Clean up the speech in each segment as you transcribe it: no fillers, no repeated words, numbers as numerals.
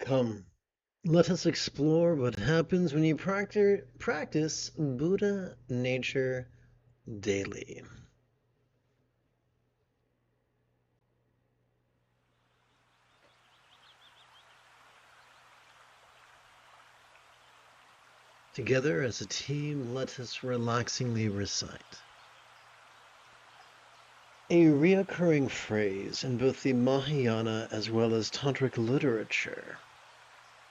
Come, let us explore what happens when you practice Buddha nature daily. Together as a team, let us relaxingly recite. A reoccurring phrase in both the Mahayana as well as Tantric literature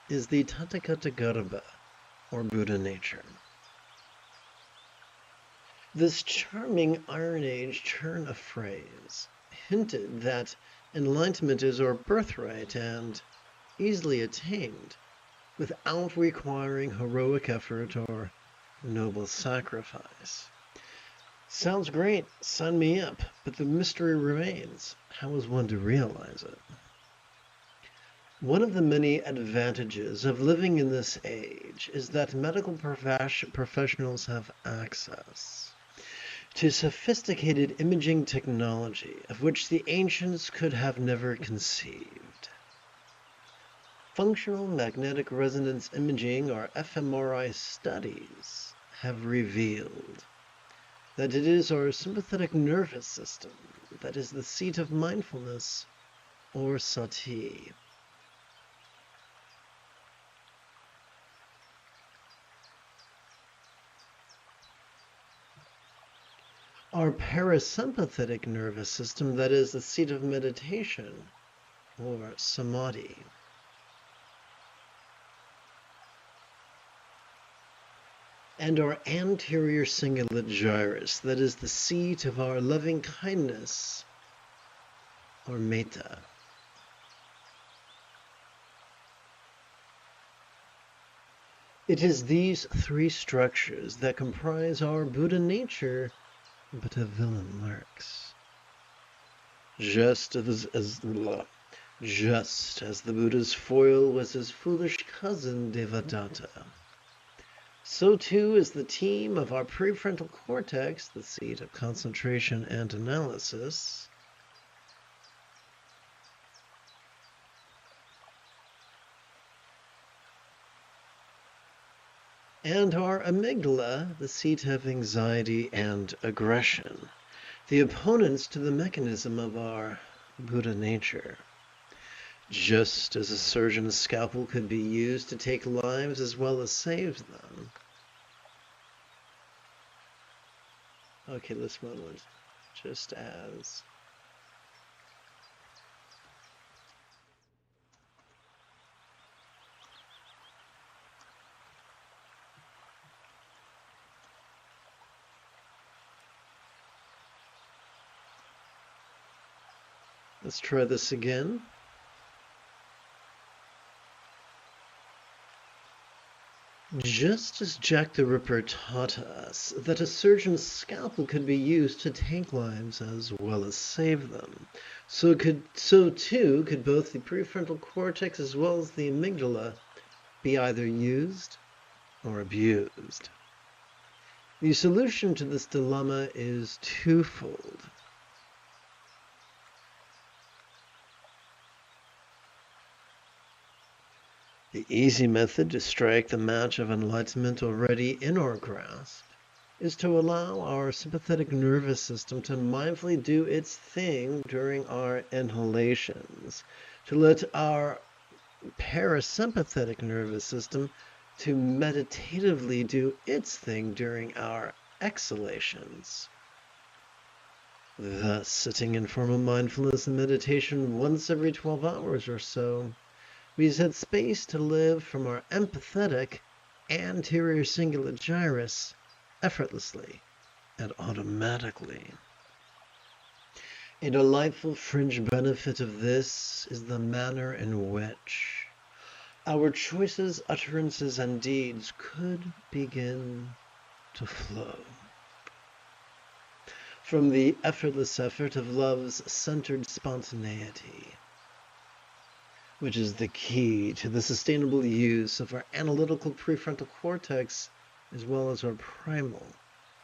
is the Tathagata Garbha, or Buddha nature. This charming Iron Age turn of phrase hinted that enlightenment is our birthright and easily attained without requiring heroic effort or noble sacrifice. Sounds great, sign me up, but the mystery remains. How is one to realize it? One of the many advantages of living in this age is that medical professionals have access to sophisticated imaging technology of which the ancients could have never conceived. Functional magnetic resonance imaging, or fMRI studies, have revealed that it is our sympathetic nervous system that is the seat of mindfulness, or sati. Our parasympathetic nervous system that is the seat of meditation, or samadhi. And our anterior cingulate gyrus, that is the seat of our loving kindness, or metta. It is these three structures that comprise our Buddha nature, but a villain lurks. Just as the Buddha's foil was his foolish cousin Devadatta, so too is the team of our prefrontal cortex, the seat of concentration and analysis, and our amygdala, the seat of anxiety and aggression, the opponents to the mechanism of our Buddha nature. Just as a surgeon's scalpel could be used to take lives as well as save them. Okay, this moment. Just as. Let's try this again. Just as Jack the Ripper taught us that a surgeon's scalpel could be used to take lives as well as save them, so too could both the prefrontal cortex as well as the amygdala be either used or abused. The solution to this dilemma is twofold. The easy method to strike the match of enlightenment already in our grasp is to allow our sympathetic nervous system to mindfully do its thing during our inhalations, to let our parasympathetic nervous system to meditatively do its thing during our exhalations. Thus, sitting in formal mindfulness and meditation once every 12 hours or so, we set space to live from our empathetic anterior cingulate gyrus effortlessly and automatically. A delightful fringe benefit of this is the manner in which our choices, utterances, and deeds could begin to flow. From the effortless effort of love's centered spontaneity, which is the key to the sustainable use of our analytical prefrontal cortex as well as our primal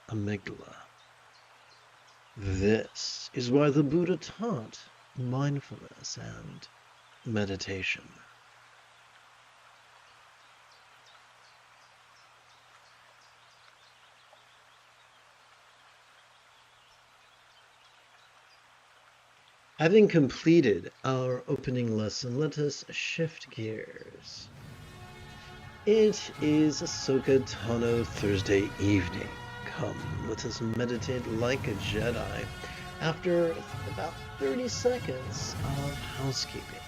amygdala. This is why the Buddha taught mindfulness and meditation. Having completed our opening lesson, let us shift gears. It is Ahsoka Tano Thursday evening. Come, let us meditate like a Jedi after about 30 seconds of housekeeping.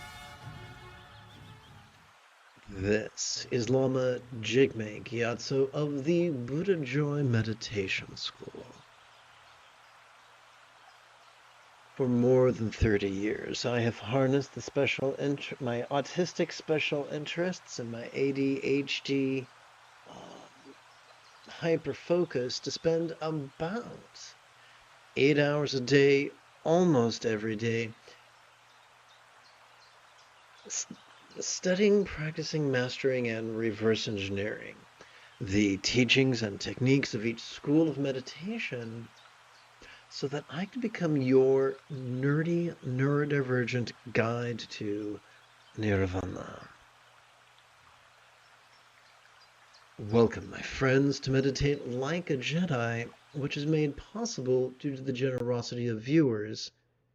This is Lama Jigme Gyatso of the Buddha Joy Meditation School. For more than 30 years, I have harnessed my autistic special interests and my ADHD hyper-focus to spend about 8 hours a day, almost every day, studying, practicing, mastering, and reverse engineering the teachings and techniques of each school of meditation so that I can become your nerdy, neurodivergent guide to nirvana. Welcome, my friends, to Meditate Like a Jedi, which is made possible due to the generosity of viewers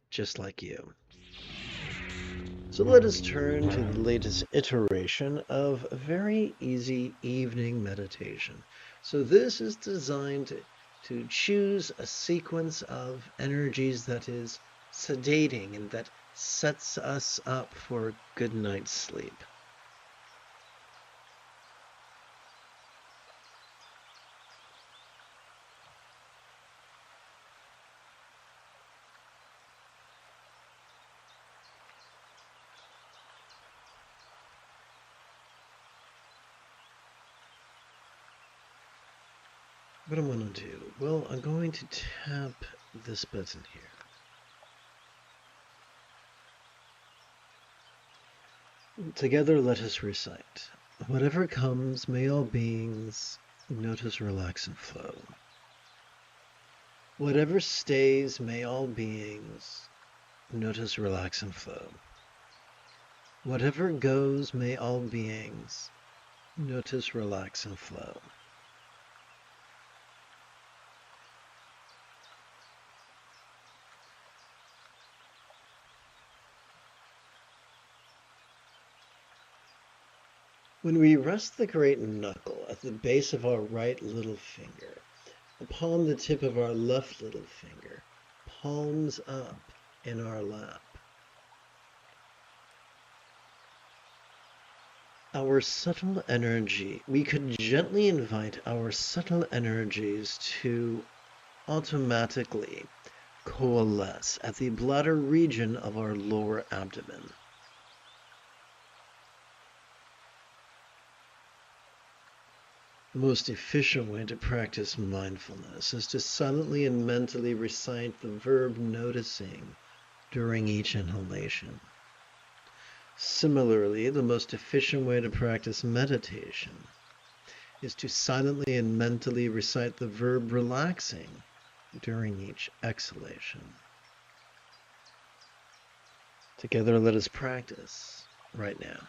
just like you. So let us turn to the latest iteration of a very easy evening meditation. So this is designed to choose a sequence of energies that is sedating and that sets us up for a good night's sleep. What I'm going to do? Well, I'm going to tap this button here. Together let us recite. Whatever comes, may all beings notice, relax, and flow. Whatever stays, may all beings notice, relax, and flow. Whatever goes, may all beings notice, relax, and flow. When we rest the great knuckle at the base of our right little finger, upon the tip of our left little finger, palms up in our lap, our subtle energy, we could gently invite our subtle energies to automatically coalesce at the bladder region of our lower abdomen. The most efficient way to practice mindfulness is to silently and mentally recite the verb noticing during each inhalation. Similarly, the most efficient way to practice meditation is to silently and mentally recite the verb relaxing during each exhalation. Together, let us practice right now.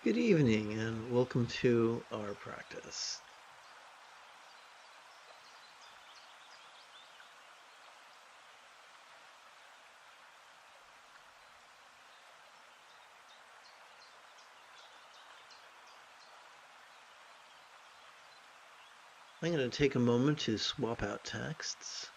Good evening and welcome to our practice. I'm going to take a moment to swap out texts.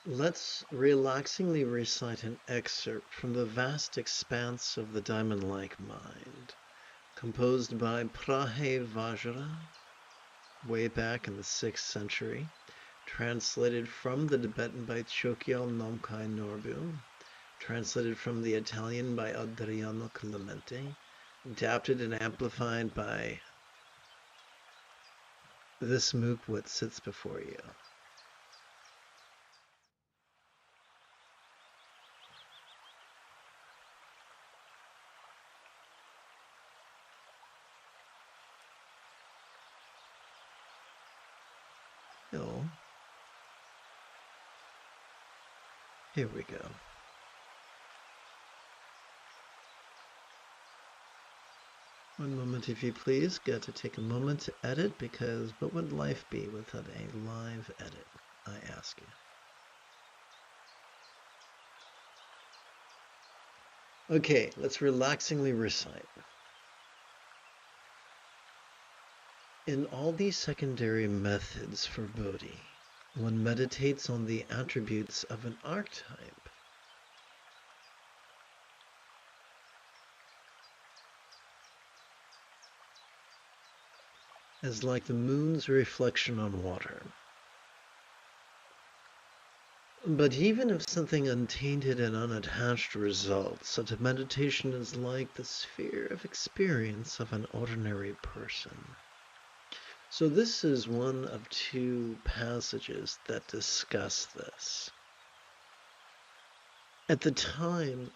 Let's relaxingly recite an excerpt from the vast expanse of the diamond-like mind, composed by Prahevajra, way back in the 6th century, translated from the Tibetan by Chokyal Nomkai Norbu, translated from the Italian by Adriano Clemente, adapted and amplified by this MOOC what sits before you. Oh, here we go. One moment, if you please. Got to take a moment to edit, because what would life be without a live edit, I ask you. Okay, let's relaxingly recite. In all these secondary methods for Bodhi, one meditates on the attributes of an archetype. As like the moon's reflection on water. But even if something untainted and unattached results, such a meditation is like the sphere of experience of an ordinary person. So this is one of two passages that discuss this. At the time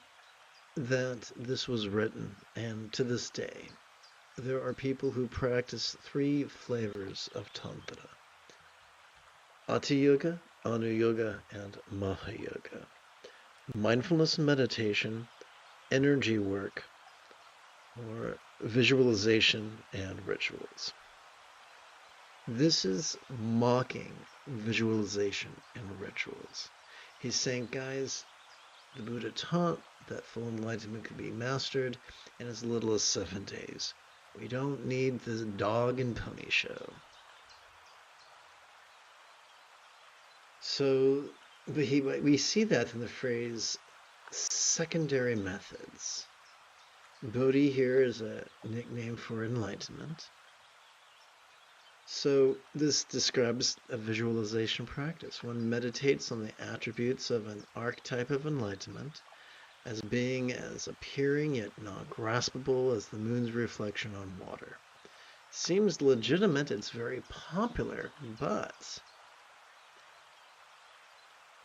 that this was written, and to this day, there are people who practice three flavors of Tantra: Hatha Yoga, Anu Yoga, and Mahayoga. Mindfulness and meditation, energy work, or visualization and rituals. This is mocking visualization and rituals. He's saying, guys, the Buddha taught that full enlightenment could be mastered in as little as 7 days. We don't need the dog and pony show. So we see that in the phrase secondary methods. Bodhi here is a nickname for enlightenment. So this describes a visualization practice. One meditates on the attributes of an archetype of enlightenment as being as appearing yet not graspable as the moon's reflection on water. Seems legitimate, it's very popular, but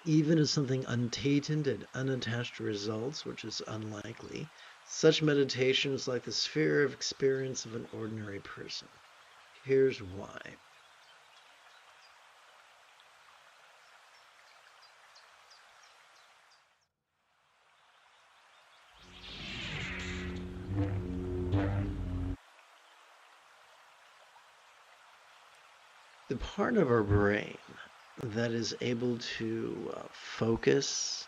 even as something untainted and unattached results, which is unlikely, such meditation is like the sphere of experience of an ordinary person. Here's why. The part of our brain that is able to focus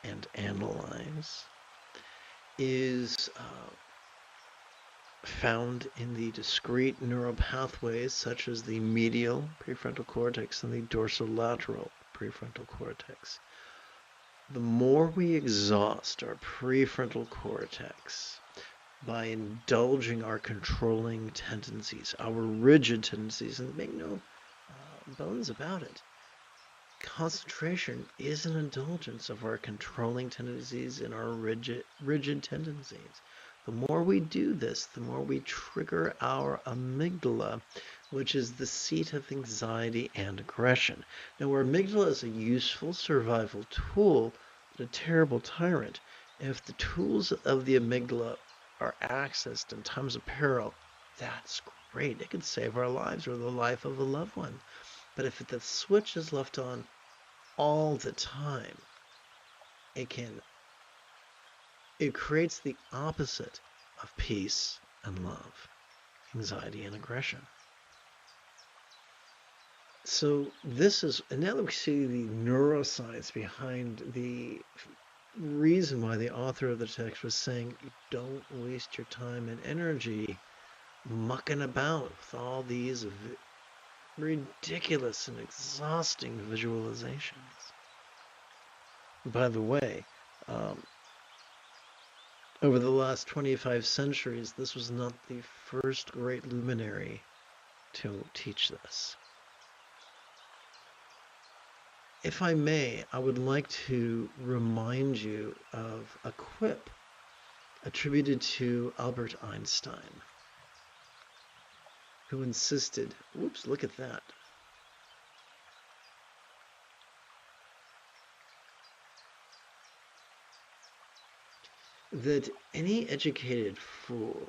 and analyze is found in the discrete neural pathways such as the medial prefrontal cortex and the dorsolateral prefrontal cortex. The more we exhaust our prefrontal cortex by indulging our controlling tendencies, our rigid tendencies, and make no bones about it, concentration is an indulgence of our controlling tendencies and our rigid tendencies. The more we do this, the more we trigger our amygdala, which is the seat of anxiety and aggression. Now, our amygdala is a useful survival tool, but a terrible tyrant. If the tools of the amygdala are accessed in times of peril, that's great. It could save our lives or the life of a loved one. But if the switch is left on all the time, it creates the opposite of peace and love, anxiety and aggression. So and now that we see the neuroscience behind the reason why the author of the text was saying, don't waste your time and energy mucking about with all these ridiculous and exhausting visualizations. By the way, over the last 25 centuries, this was not the first great luminary to teach this. If I may, I would like to remind you of a quip attributed to Albert Einstein, who insisted, whoops, look at that. That any educated fool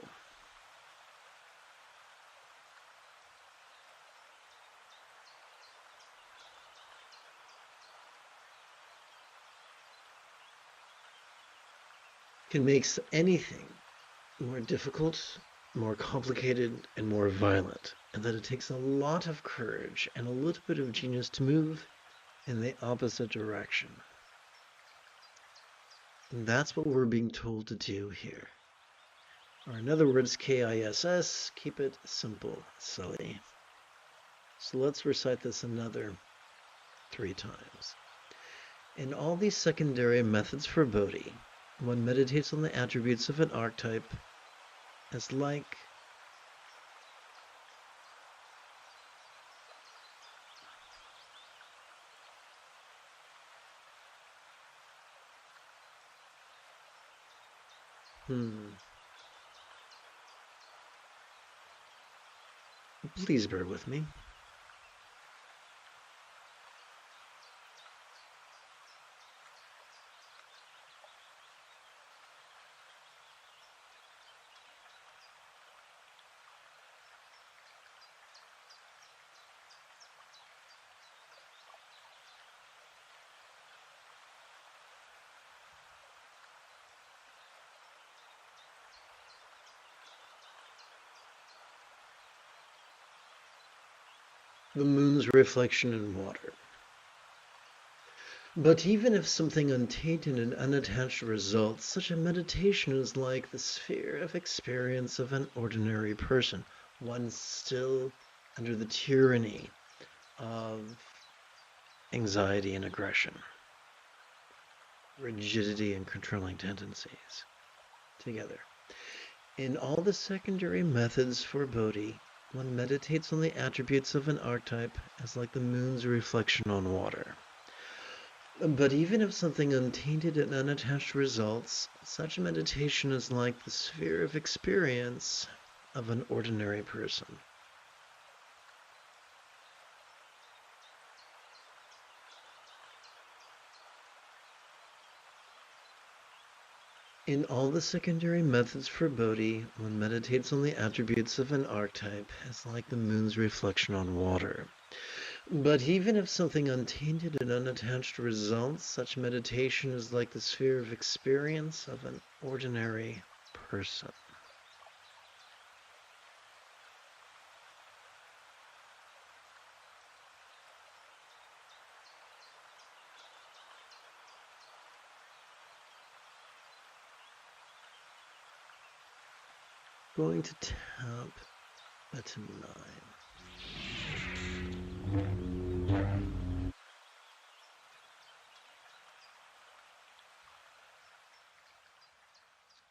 can make anything more difficult, more complicated, and more violent, and that it takes a lot of courage and a little bit of genius to move in the opposite direction. And that's what we're being told to do here. Or in other words, KISS, keep it simple, silly. So let's recite this another 3 times. In all these secondary methods for Bodhi, one meditates on the attributes of an archetype as like Please bear with me. The moon's reflection in water. But even if something untainted and unattached results, such a meditation is like the sphere of experience of an ordinary person, one still under the tyranny of anxiety and aggression, rigidity and controlling tendencies. Together. In all the secondary methods for Bodhi, one meditates on the attributes of an archetype as like the moon's reflection on water. But even if something untainted and unattached results, such meditation is like the sphere of experience of an ordinary person. In all the secondary methods for Bodhi, one meditates on the attributes of an archetype as like the moon's reflection on water. But even if something untainted and unattached results, such meditation is like the sphere of experience of an ordinary person. Going to tap button 9.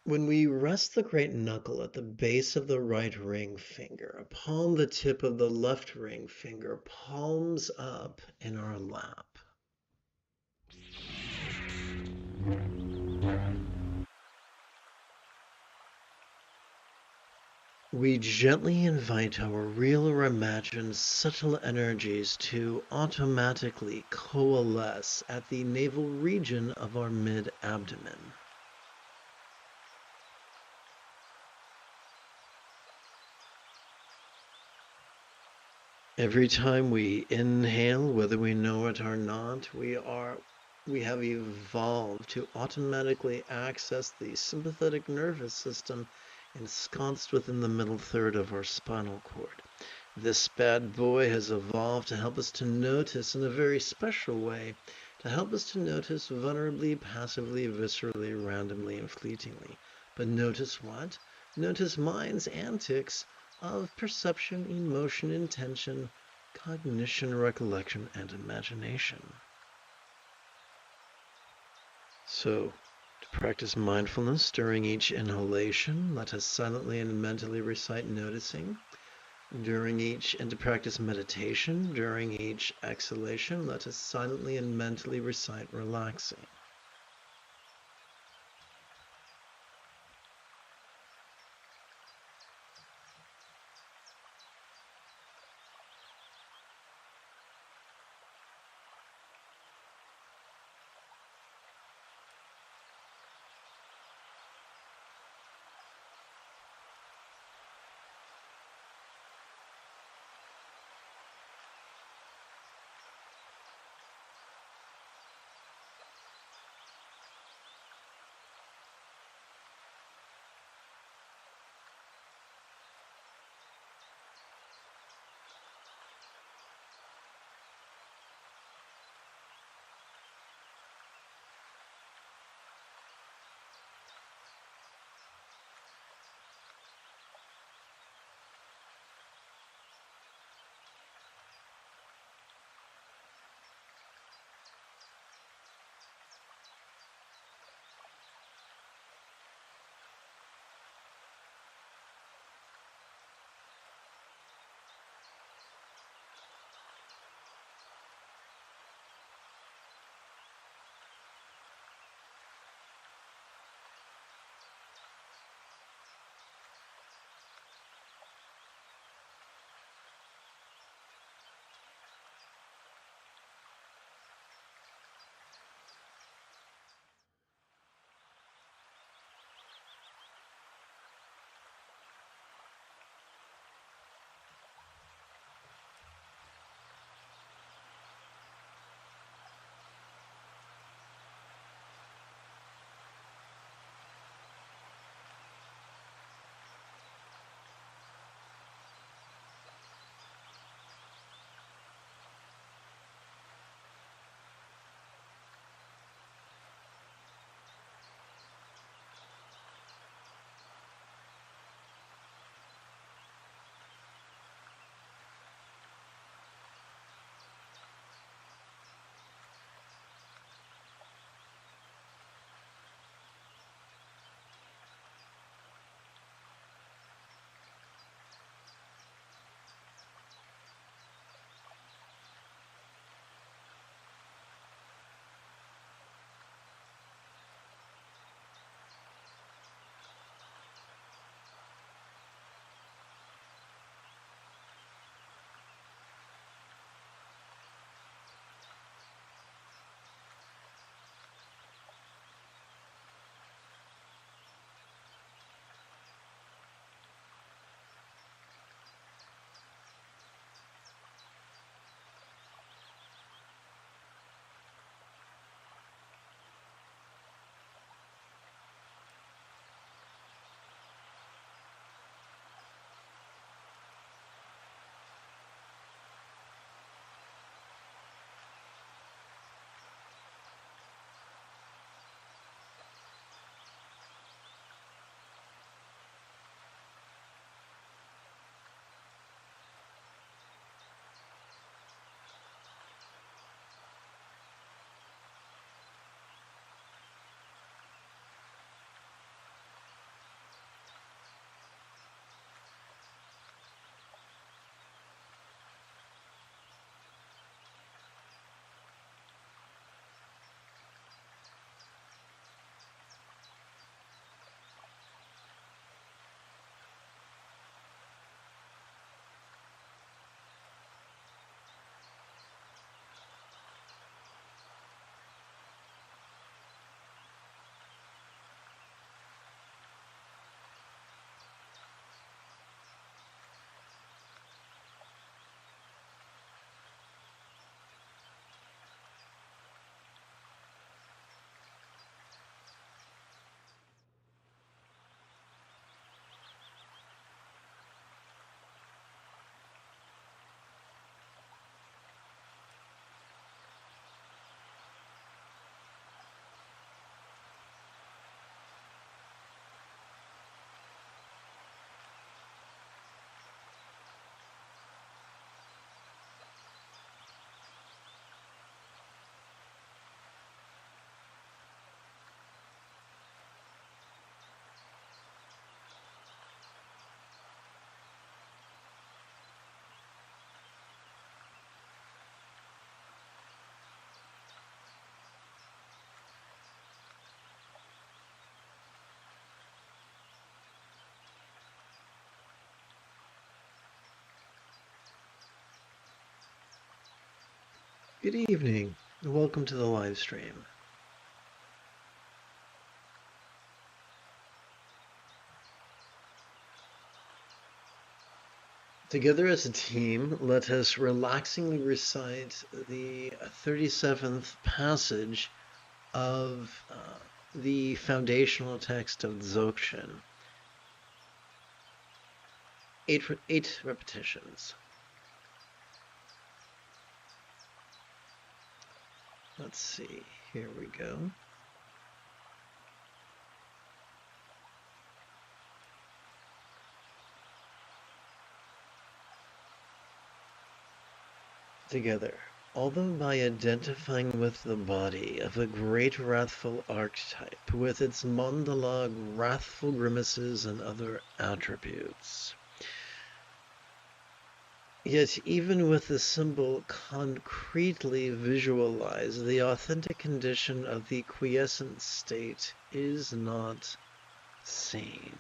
When we rest the great knuckle at the base of the right ring finger upon the tip of the left ring finger, palms up in our lap. We gently invite our real or imagined subtle energies to automatically coalesce at the navel region of our mid-abdomen. Every time we inhale, whether we know it or not, we have evolved to automatically access the sympathetic nervous system ensconced within the middle third of our spinal cord. This bad boy has evolved to help us to notice in a very special way, to help us to notice vulnerably, passively, viscerally, randomly, and fleetingly. But notice what? Notice mind's antics of perception, emotion, intention, cognition, recollection, and imagination. So, to practice mindfulness during each inhalation, let us silently and mentally recite noticing. And to practice meditation during each exhalation, let us silently and mentally recite relaxing. Good evening, and welcome to the live stream. Together as a team, let us relaxingly recite the 37th passage of the foundational text of Dzogchen. Eight repetitions. Let's see, here we go. Together. Although by identifying with the body of a great wrathful archetype, with its mandala, wrathful grimaces, and other attributes, yet even with the symbol concretely visualized, the authentic condition of the quiescent state is not seen.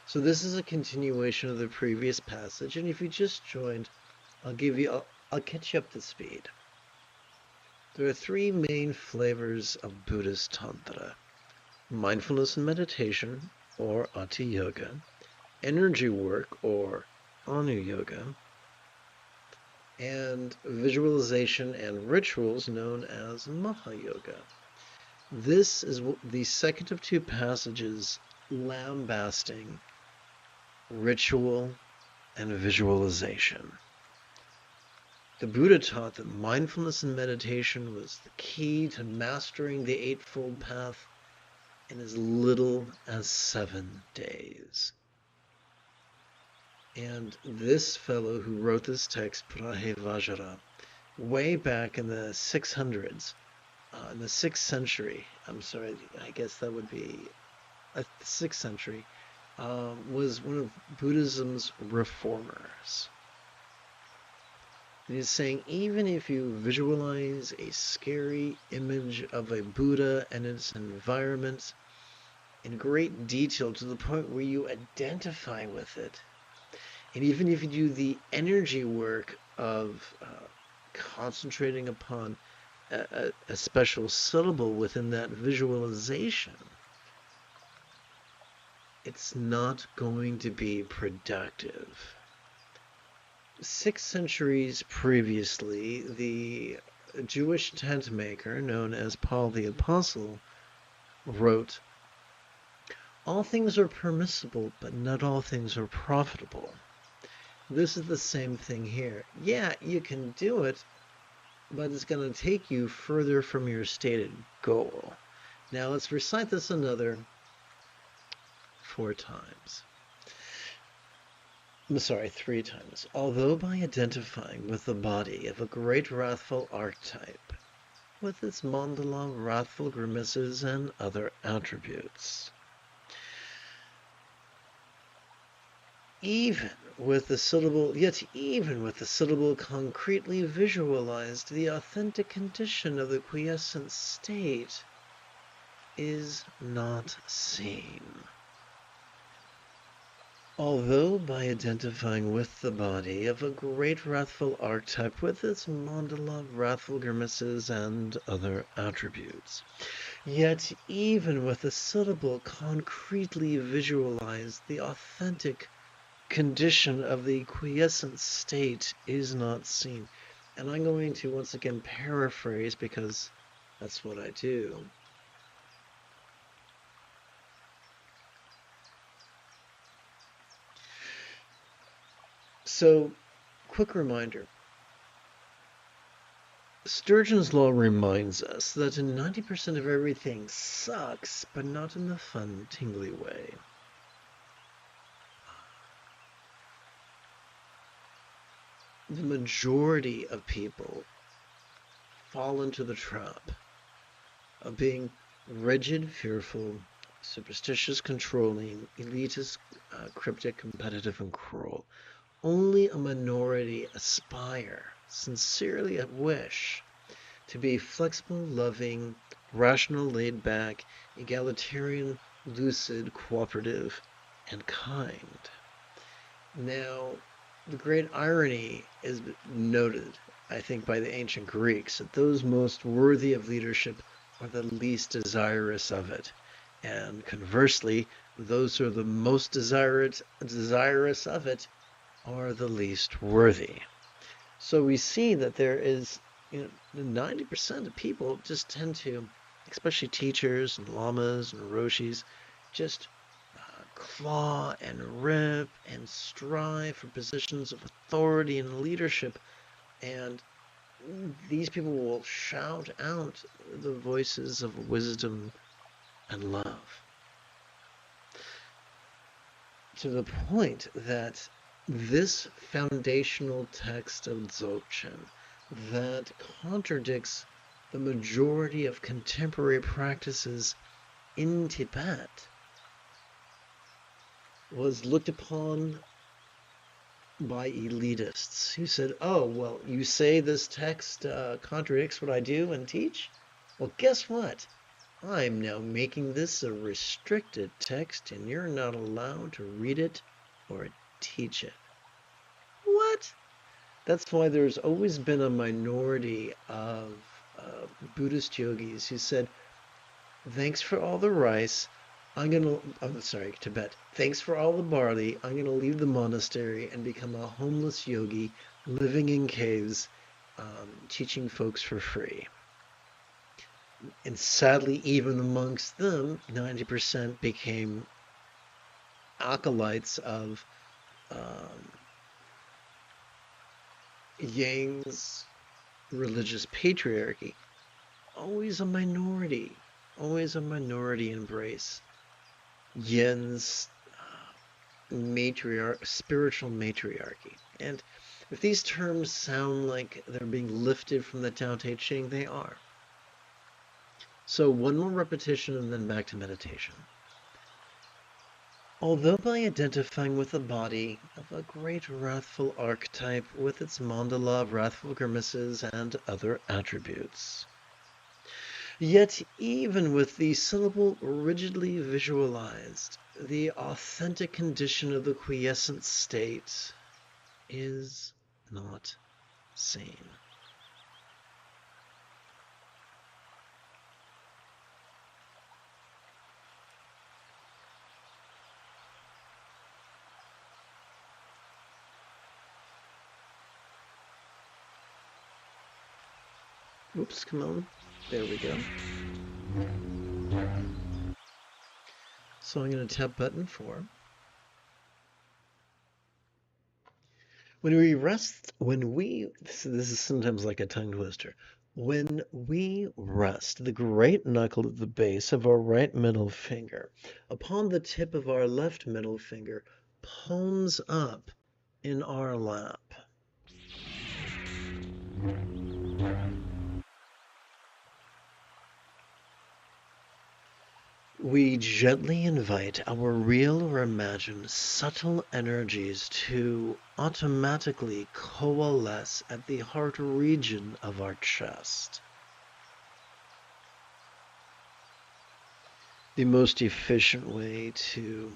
So this is a continuation of the previous passage, and if you just joined, I'll catch you up to speed. There are three main flavors of Buddhist Tantra: mindfulness and meditation, or Ati Yoga, energy work, or Anu Yoga, and visualization and rituals known as Maha Yoga. This is the second of two passages lambasting ritual and visualization. The Buddha taught that mindfulness and meditation was the key to mastering the Eightfold Path in as little as 7 days. And this fellow who wrote this text, Prahevajra, way back in the 600s, in the 6th century, I'm sorry, I guess that would be the 6th century, was one of Buddhism's reformers. He's saying even if you visualize a scary image of a Buddha and its environment in great detail to the point where you identify with it, and even if you do the energy work of concentrating upon a special syllable within that visualization, it's not going to be productive. 6 centuries previously, the Jewish tent maker known as Paul the Apostle wrote, "All things are permissible, but not all things are profitable." This is the same thing here. Yeah, you can do it, but it's going to take you further from your stated goal. Now let's recite this another 4 times. I'm sorry, 3 times. Although by identifying with the body of a great wrathful archetype, with its mandala, wrathful grimaces, and other attributes, yet even with the syllable concretely visualized, the authentic condition of the quiescent state is not seen. Although by identifying with the body of a great wrathful archetype with its mandala, wrathful grimaces, and other attributes, yet even with the syllable concretely visualized, the authentic condition of the quiescent state is not seen. And I'm going to once again paraphrase because that's what I do. So, quick reminder. Sturgeon's Law reminds us that 90% of everything sucks, but not in the fun, tingly way. The majority of people fall into the trap of being rigid, fearful, superstitious, controlling, elitist, cryptic, competitive, and cruel. Only a minority aspire, sincerely wish, to be flexible, loving, rational, laid back, egalitarian, lucid, cooperative, and kind. Now, the great irony is noted I think, by the ancient Greeks, that those most worthy of leadership are the least desirous of it. And conversely, those who are the most desirous of it are the least worthy. So we see that there is, 90% of people just tend to, especially teachers and lamas and roshis, just claw and rip and strive for positions of authority and leadership. And these people will shout out the voices of wisdom and love to the point that this foundational text of Dzogchen that contradicts the majority of contemporary practices in Tibet was looked upon by elitists who said, oh, well, you say this text contradicts what I do and teach? Well, guess what? I'm now making this a restricted text and you're not allowed to read it or teach it. What? That's why there's always been a minority of Buddhist yogis who said, thanks for all the rice. Tibet. Thanks for all the barley. I'm going to leave the monastery and become a homeless yogi living in caves, teaching folks for free. And sadly, even amongst them, 90% became acolytes of Yang's religious patriarchy. Always a minority embrace Yen's spiritual matriarchy. And if these terms sound like they're being lifted from the Tao Te Ching, they are. So one more repetition and then back to meditation. Although by identifying with the body of a great wrathful archetype with its mandala of wrathful grimaces and other attributes, yet even with the syllable rigidly visualized, the authentic condition of the quiescent state is not seen. Oops, come on. There we go. So I'm going to tap button 4. When we rest, this is sometimes like a tongue twister. When we rest the great knuckle at the base of our right middle finger upon the tip of our left middle finger, palms up in our lap. We gently invite our real or imagined subtle energies to automatically coalesce at the heart region of our chest. The most efficient way to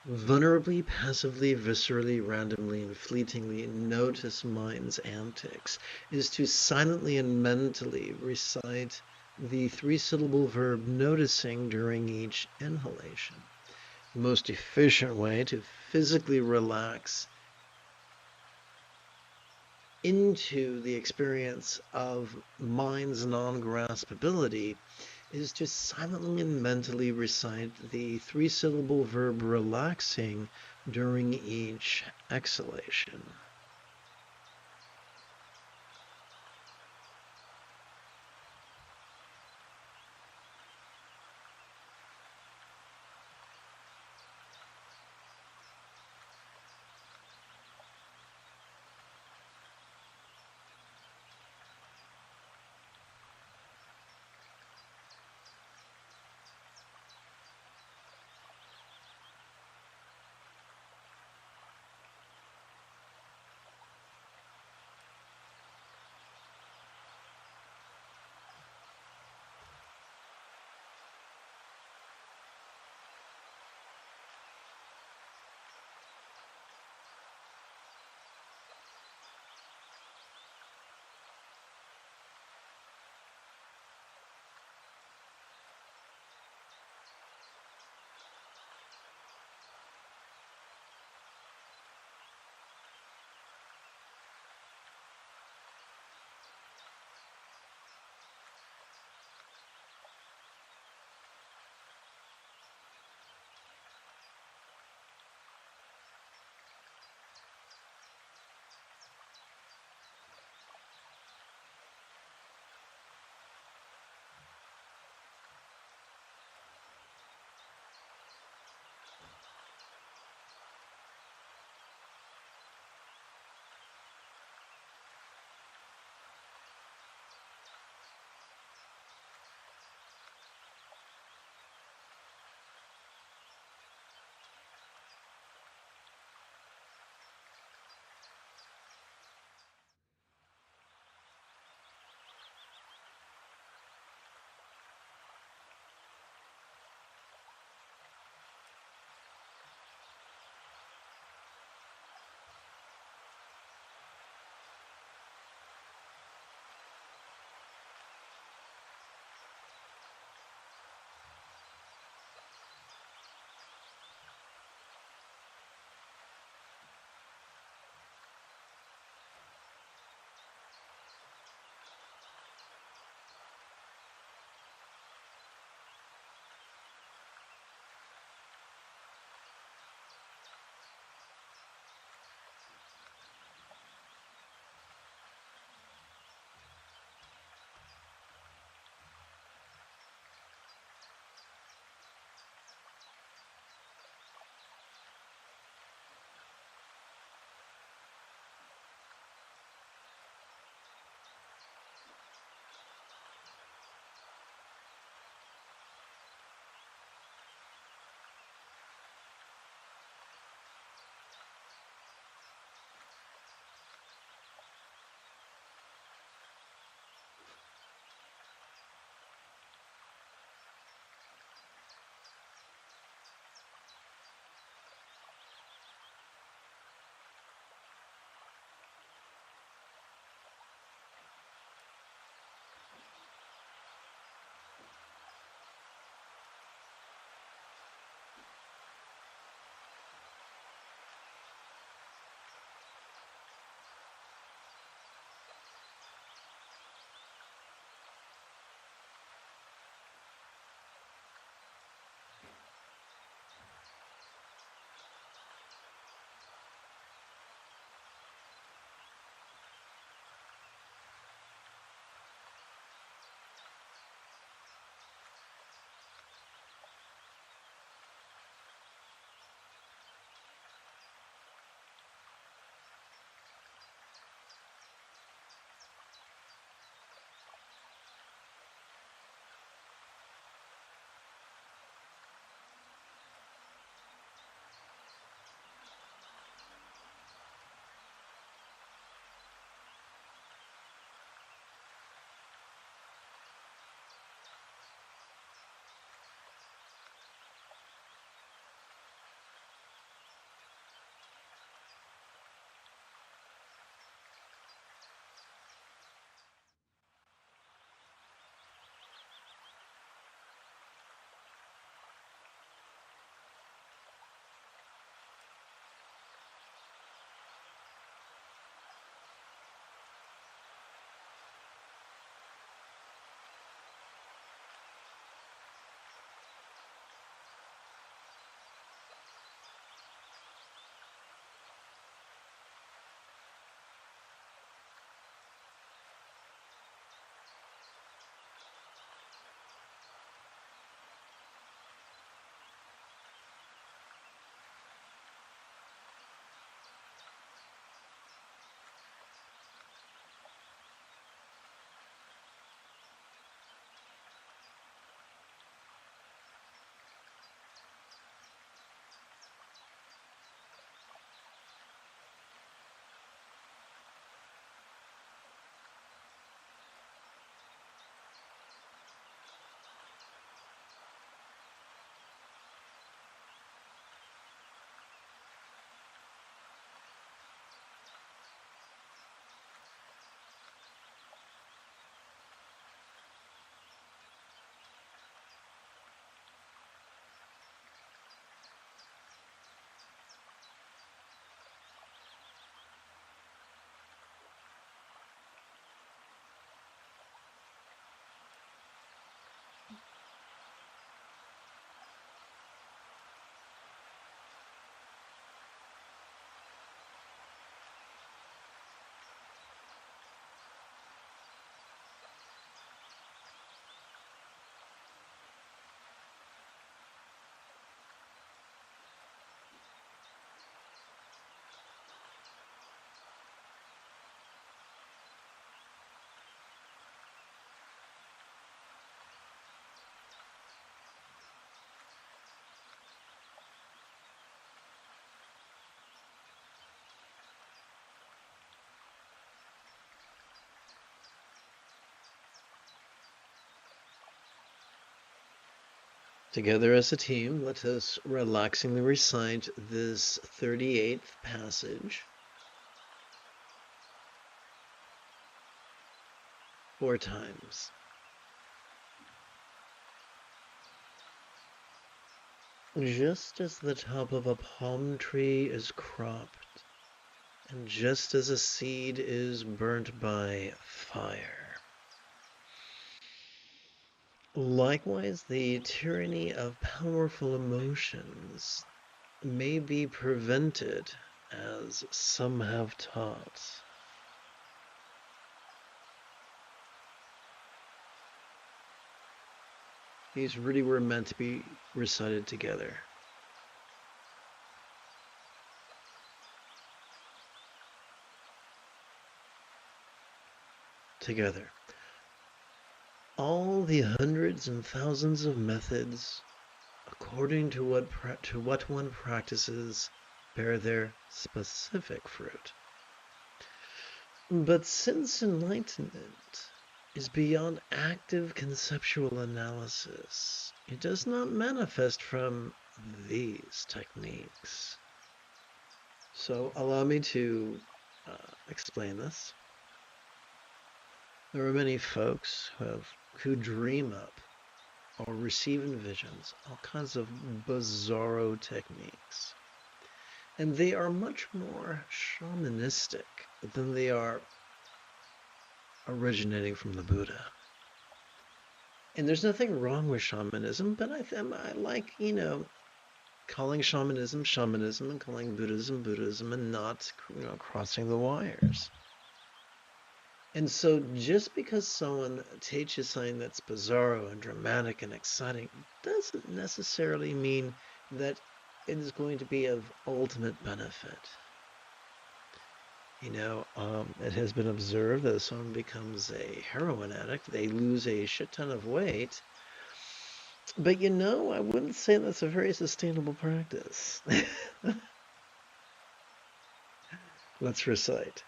vulnerably, passively, viscerally, randomly, and fleetingly notice mind's antics is to silently and mentally recite the 3-syllable verb noticing during each inhalation. The most efficient way to physically relax into the experience of mind's non-graspability is to silently and mentally recite the 3-syllable verb relaxing during each exhalation. Together as a team, let us relaxingly recite this 38th passage 4 times. Just as the top of a palm tree is cropped, and just as a seed is burnt by fire, likewise the tyranny of powerful emotions may be prevented, as some have taught. These really were meant to be recited together. Together. All the hundreds and thousands of methods, according to what one practices, bear their specific fruit. But since enlightenment is beyond active conceptual analysis, it does not manifest from these techniques. So allow me to explain this. There are many folks who dream up or receive in visions all kinds of bizarro techniques. And they are much more shamanistic than they are originating from the Buddha. And there's nothing wrong with shamanism, but I like, calling shamanism shamanism and calling Buddhism Buddhism and not, crossing the wires. And so just because someone teaches something that's bizarro and dramatic and exciting doesn't necessarily mean that it is going to be of ultimate benefit. It has been observed that if someone becomes a heroin addict, they lose a shit ton of weight. But I wouldn't say that's a very sustainable practice. Let's recite.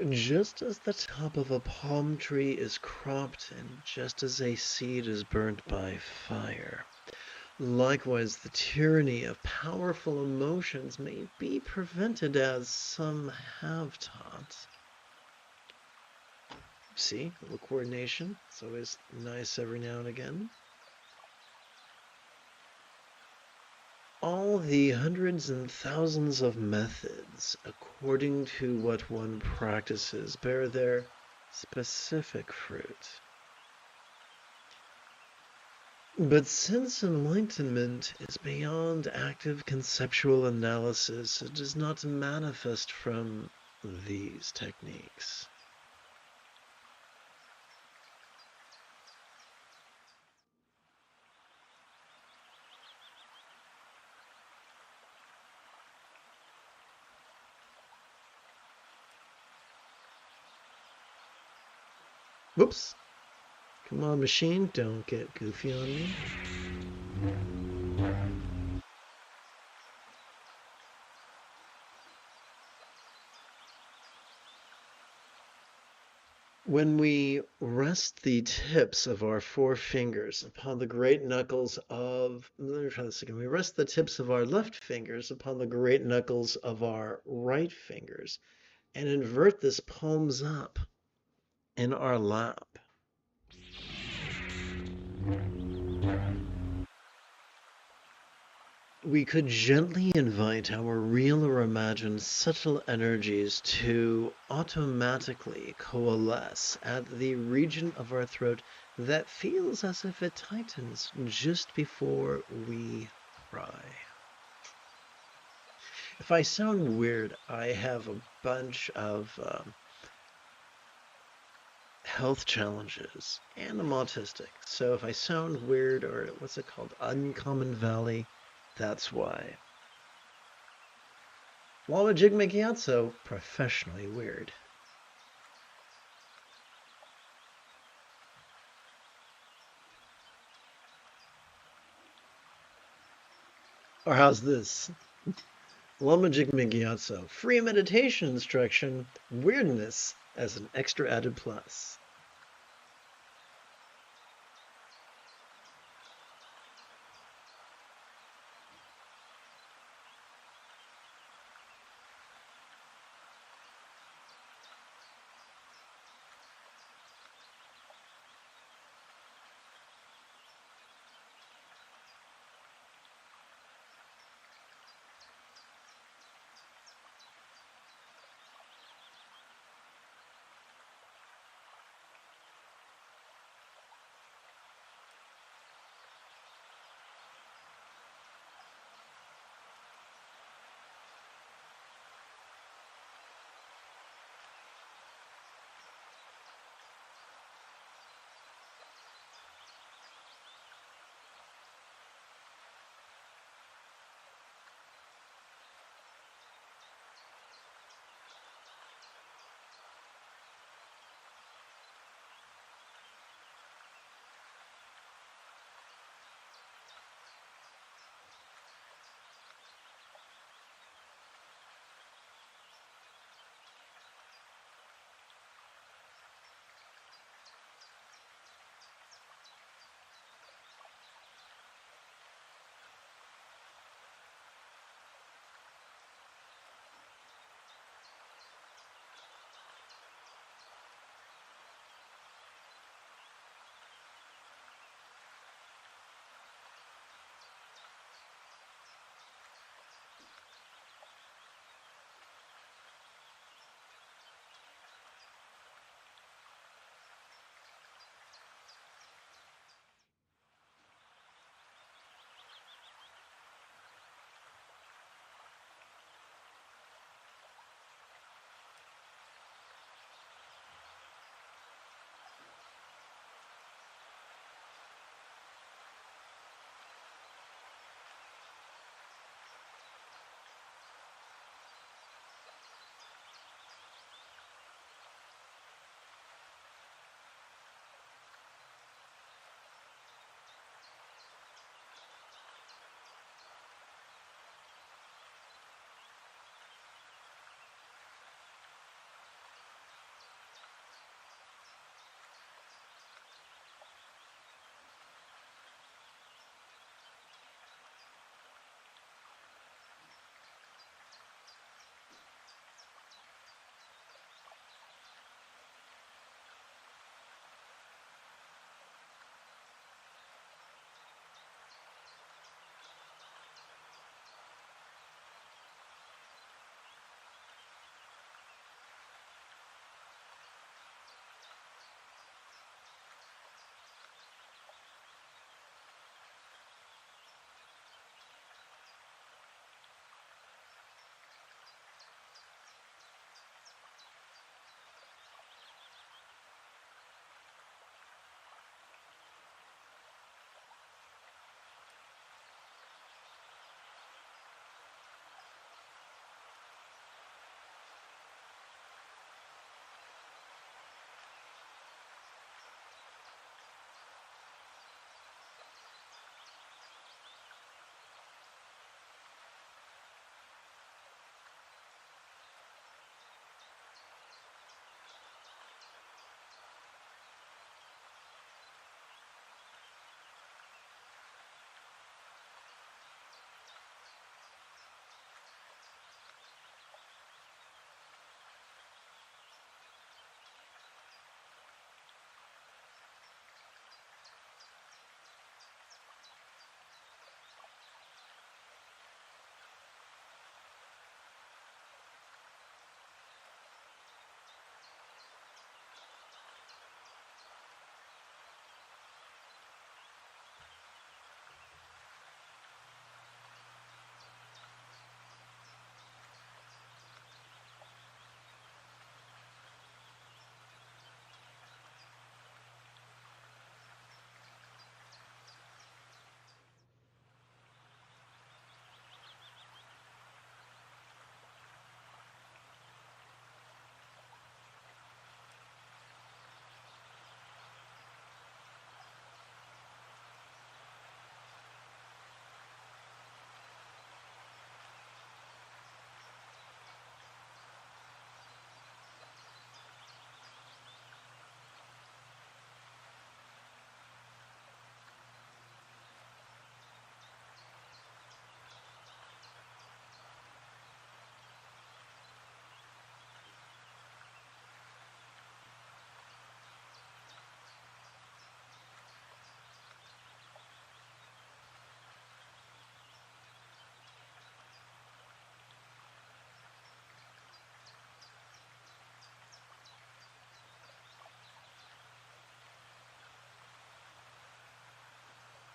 Just as the top of a palm tree is cropped, and just as a seed is burnt by fire, likewise the tyranny of powerful emotions may be prevented, as some have taught. See, a little coordination. It's always nice every now and again. All the hundreds and thousands of methods, according to what one practices, bear their specific fruit. But since enlightenment is beyond active conceptual analysis, it does not manifest from these techniques. Whoops. Come on, machine, don't get goofy on me. When we rest the tips of our 4 fingers upon the great knuckles of, let me try this again. We rest the tips of our left fingers upon the great knuckles of our right fingers and invert this palms up in our lap. We could gently invite our real or imagined subtle energies to automatically coalesce at the region of our throat that feels as if it tightens just before we cry. If I sound weird, I have a bunch of health challenges and I'm autistic. So if I sound weird, or what's it called, uncommon valley, that's why. Lama Jigme Gyatso, professionally weird. Or how's this? Lama Jigme Gyatso, free meditation instruction, weirdness as an extra added plus.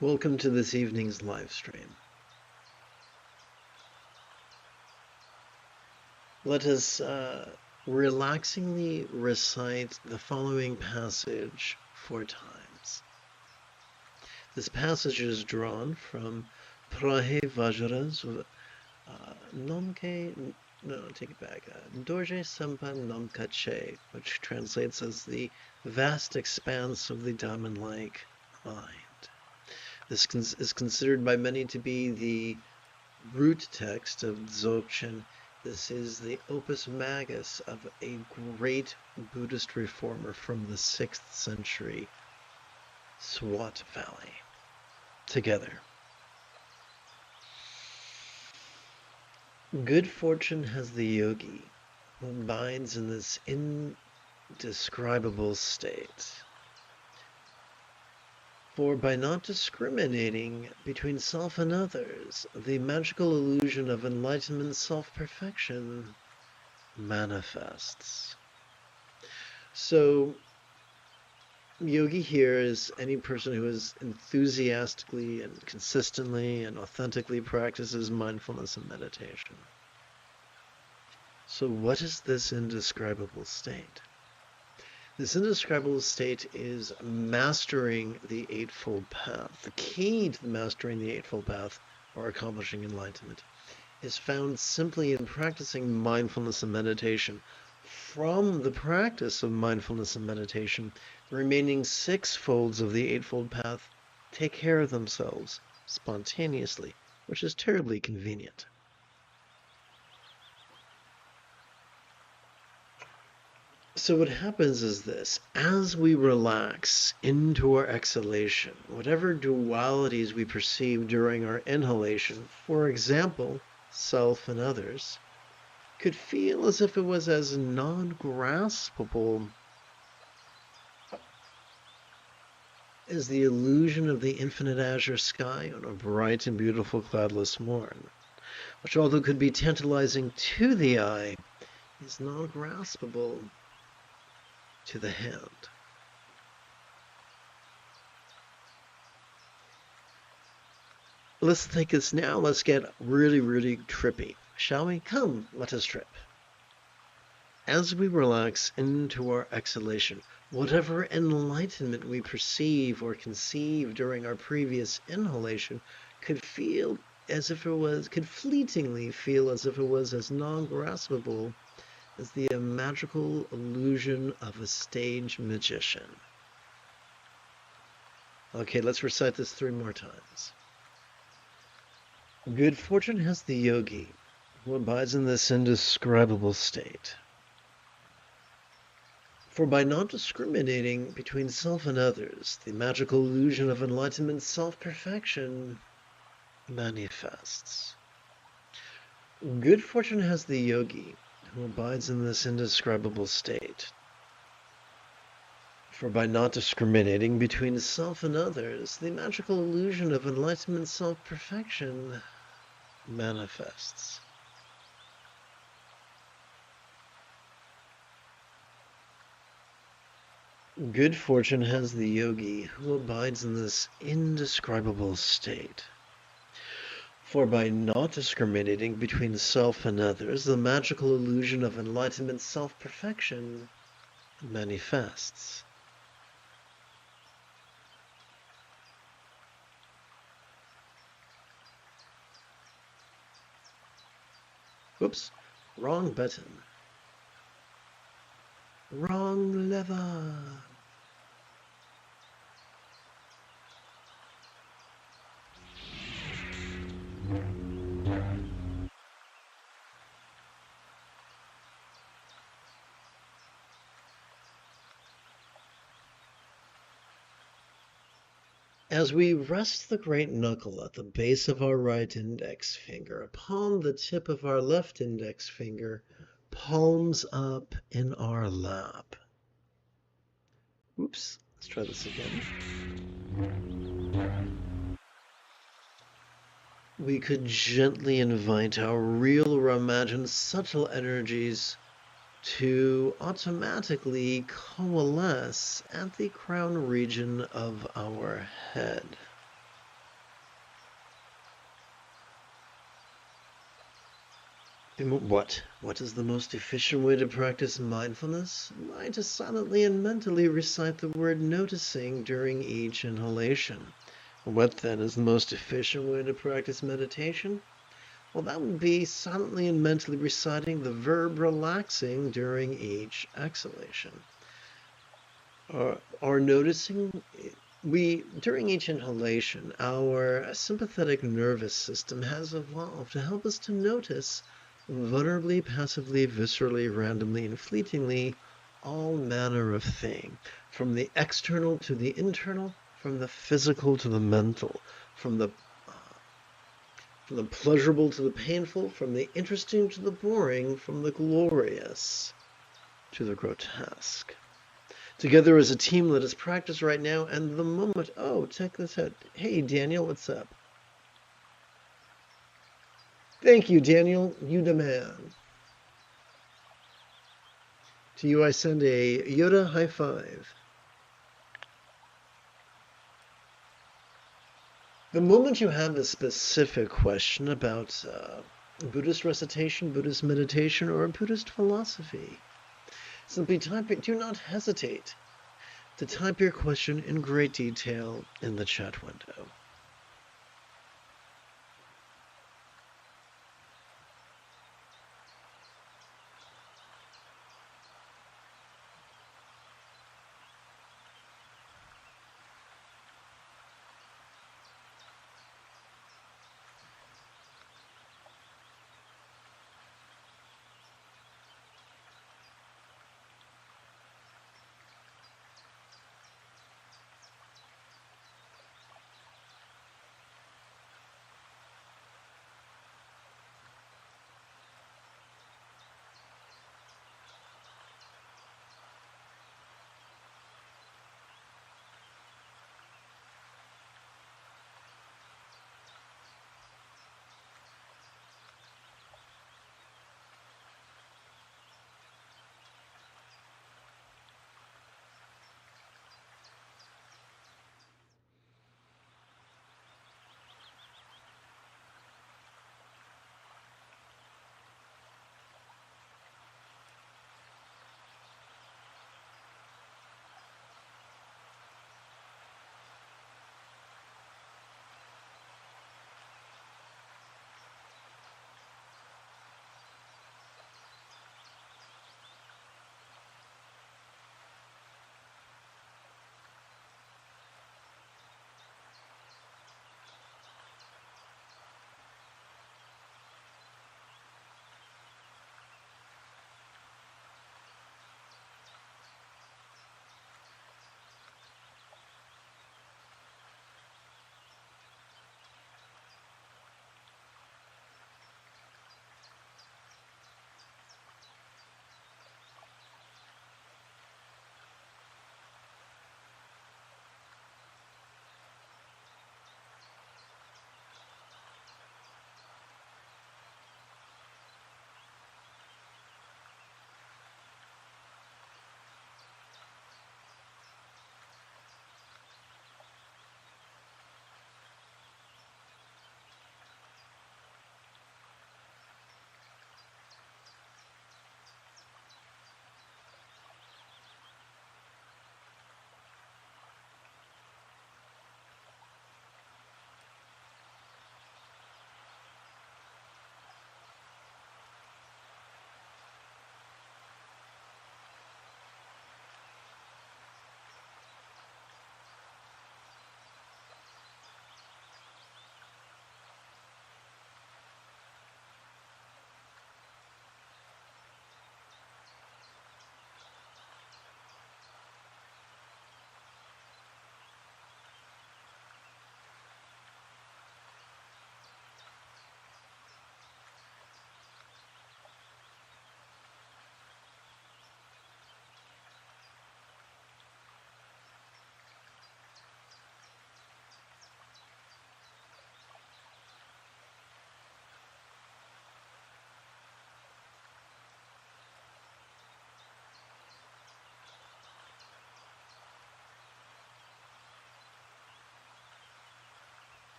Welcome to this evening's live stream. Let us relaxingly recite the following passage 4 times. This passage is drawn from Prahe Vajra's Nomke, no, take it back, Dorje Sampan Nomkache, which translates as the vast expanse of the diamond-like mind. This is considered by many to be the root text of Dzogchen. This is the opus magnus of a great Buddhist reformer from the 6th century, Swat Valley. Together. Good fortune has the yogi who abides in this indescribable state. For by not discriminating between self and others, the magical illusion of enlightenment self-perfection manifests. So, yogi here is any person who is enthusiastically and consistently and authentically practices mindfulness and meditation. So what is this indescribable state? This indescribable state is mastering the Eightfold Path. The key to mastering the Eightfold Path, or accomplishing enlightenment, is found simply in practicing mindfulness and meditation. From the practice of mindfulness and meditation, the remaining 6 folds of the Eightfold Path take care of themselves spontaneously, which is terribly convenient. So what happens is this: as we relax into our exhalation, whatever dualities we perceive during our inhalation, for example, self and others, could feel as if it was as non-graspable as the illusion of the infinite azure sky on a bright and beautiful cloudless morn, which, although could be tantalizing to the eye, is non-graspable to the hand. Let's take this now. Let's get really, really trippy, shall we? Come, let us trip. As we relax into our exhalation, whatever enlightenment we perceive or conceive during our previous inhalation could feel as if it was, could fleetingly feel as if it was as non-graspable as the magical illusion of a stage magician. Okay, let's recite this 3 more times. Good fortune has the yogi who abides in this indescribable state. For by not discriminating between self and others, the magical illusion of enlightenment self-perfection manifests. Good fortune has the yogi who abides in this indescribable state. For by not discriminating between self and others, the magical illusion of enlightenment self-perfection manifests. Good fortune has the yogi who abides in this indescribable state. For by not discriminating between self and others, the magical illusion of enlightenment self-perfection manifests. Whoops, wrong button. Wrong lever. As we rest the great knuckle at the base of our right index finger upon the tip of our left index finger, palms up in our lap. Oops, let's try this again. We could gently invite our real or imagined subtle energies to automatically coalesce at the crown region of our head. What is the most efficient way to practice mindfulness? Why, to silently and mentally recite the word noticing during each inhalation. What then is the most efficient way to practice meditation? Well, that would be silently and mentally reciting the verb relaxing during each exhalation. Or noticing, during each inhalation, our sympathetic nervous system has evolved to help us to notice vulnerably, passively, viscerally, randomly, and fleetingly all manner of thing, from the external to the internal, from the physical to the mental, from the pleasurable to the painful, from the interesting to the boring, from the glorious to the grotesque. Together as a team, let us practice right now, and the moment... Oh, check this out. Hey, Daniel, what's up? Thank you, Daniel. You the man. To you I send a Yoda high five. The moment you have a specific question about Buddhist recitation, Buddhist meditation, or Buddhist philosophy, simply type it. Do not hesitate to type your question in great detail in the chat window.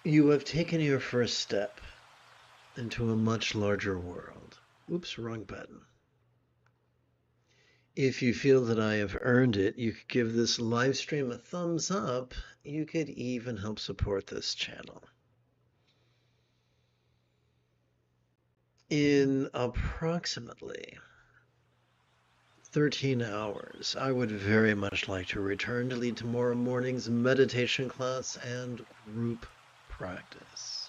You have taken your first step into a much larger world. Oops, wrong button. If you feel that I have earned it, you could give this live stream a thumbs up. You could even help support this channel. In approximately 13 hours, I would very much like to return to lead tomorrow morning's meditation class and group practice.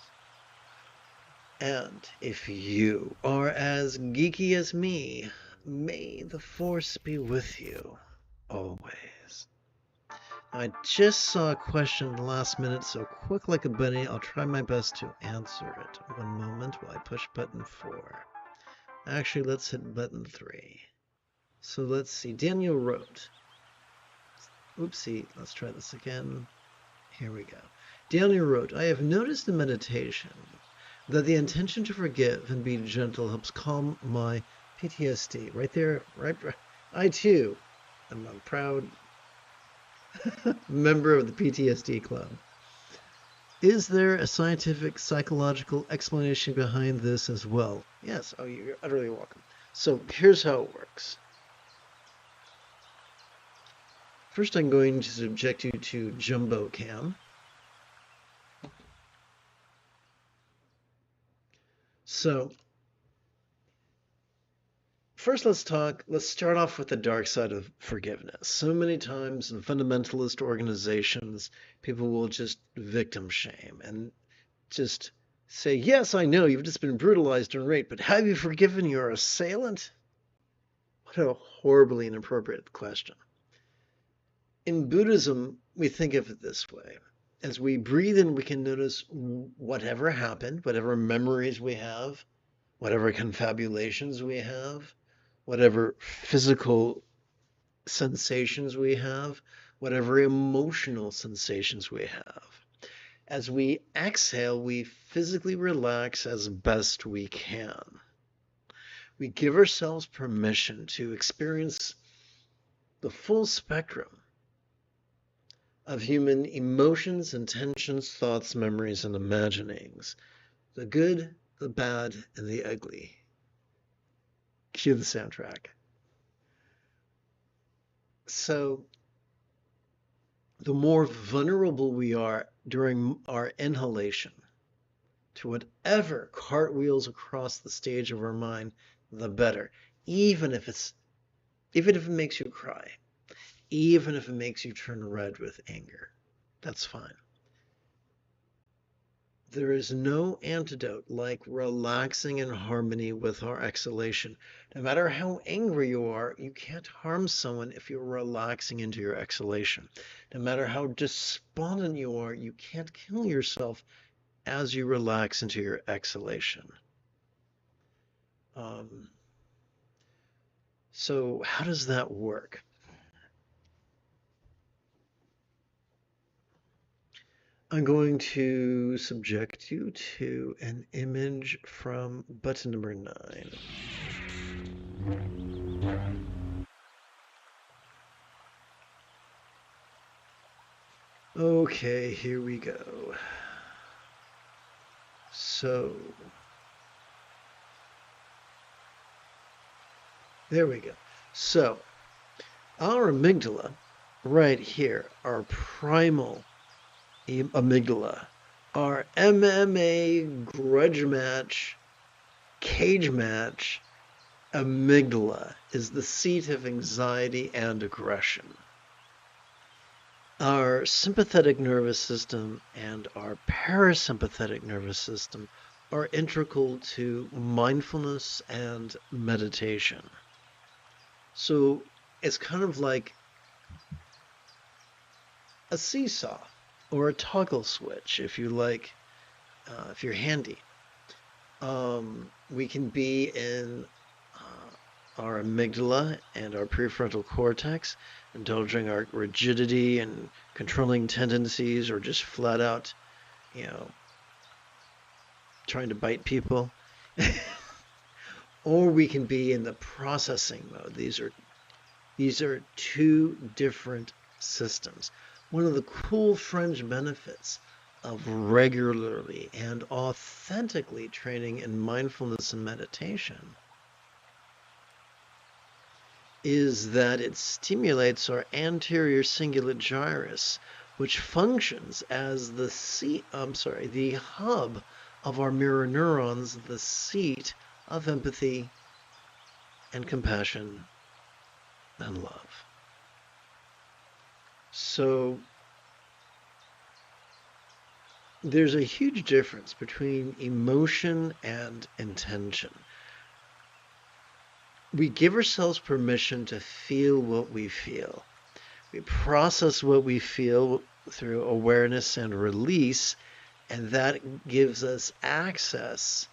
And if you are as geeky as me, may the Force be with you always. I just saw a question in the last minute, so quick like a bunny, I'll try my best to answer it. One moment while I push button 4. Actually, let's hit button 3. So let's see. Daniel wrote. Oopsie, let's try this again. Here we go. Daniel wrote, I have noticed in meditation that the intention to forgive and be gentle helps calm my PTSD. Right there, right. I too am a proud member of the PTSD club. Is there a scientific, psychological explanation behind this as well? Yes. Oh, you're utterly welcome. So here's how it works. First, I'm going to subject you to Jumbo Cam. So first, let's start off with the dark side of forgiveness. So many times in fundamentalist organizations, people will just victim shame and just say, yes, I know you've just been brutalized and raped, but have you forgiven your assailant? What a horribly inappropriate question. In Buddhism, we think of it this way. As we breathe in, we can notice whatever happened, whatever memories we have, whatever confabulations we have, whatever physical sensations we have, whatever emotional sensations we have. As we exhale, we physically relax as best we can. We give ourselves permission to experience the full spectrum of human emotions, intentions, thoughts, memories, and imaginings. The good, the bad, and the ugly. Cue the soundtrack. So, the more vulnerable we are during our inhalation to whatever cartwheels across the stage of our mind, the better. Even if it makes you cry, even if it makes you turn red with anger, that's fine. There is no antidote like relaxing in harmony with our exhalation. No matter how angry you are, you can't harm someone if you're relaxing into your exhalation. No matter how despondent you are, you can't kill yourself as you relax into your exhalation. So how does that work? I'm going to subject you to an image from button number 9. Okay, here we go. So, there we go. So, our amygdala, right here, our primal amygdala, our MMA grudge match, cage match, amygdala is the seat of anxiety and aggression. Our sympathetic nervous system and our parasympathetic nervous system are integral to mindfulness and meditation. So it's kind of like a seesaw or a toggle switch, if you like, if you're handy. We can be in our amygdala and our prefrontal cortex, indulging our rigidity and controlling tendencies, or just flat out, trying to bite people. Or we can be in the processing mode. These are two different systems. One of the cool fringe benefits of regularly and authentically training in mindfulness and meditation is that it stimulates our anterior cingulate gyrus, which functions as the hub of our mirror neurons, the seat of empathy and compassion and love. So there's a huge difference between emotion and intention. We give ourselves permission to feel what we feel. We process what we feel through awareness and release, and that gives us access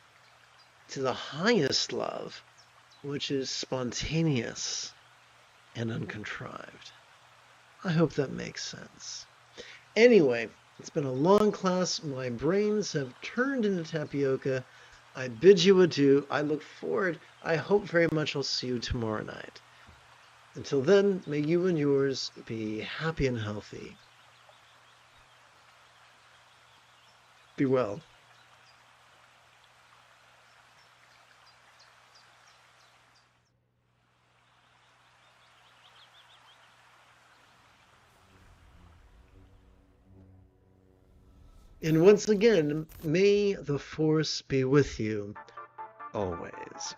to the highest love, which is spontaneous and uncontrived. I hope that makes sense. Anyway, it's been a long class. My brains have turned into tapioca. I bid you adieu. I look forward. I hope very much I'll see you tomorrow night. Until then, may you and yours be happy and healthy. Be well. And once again, may the Force be with you always.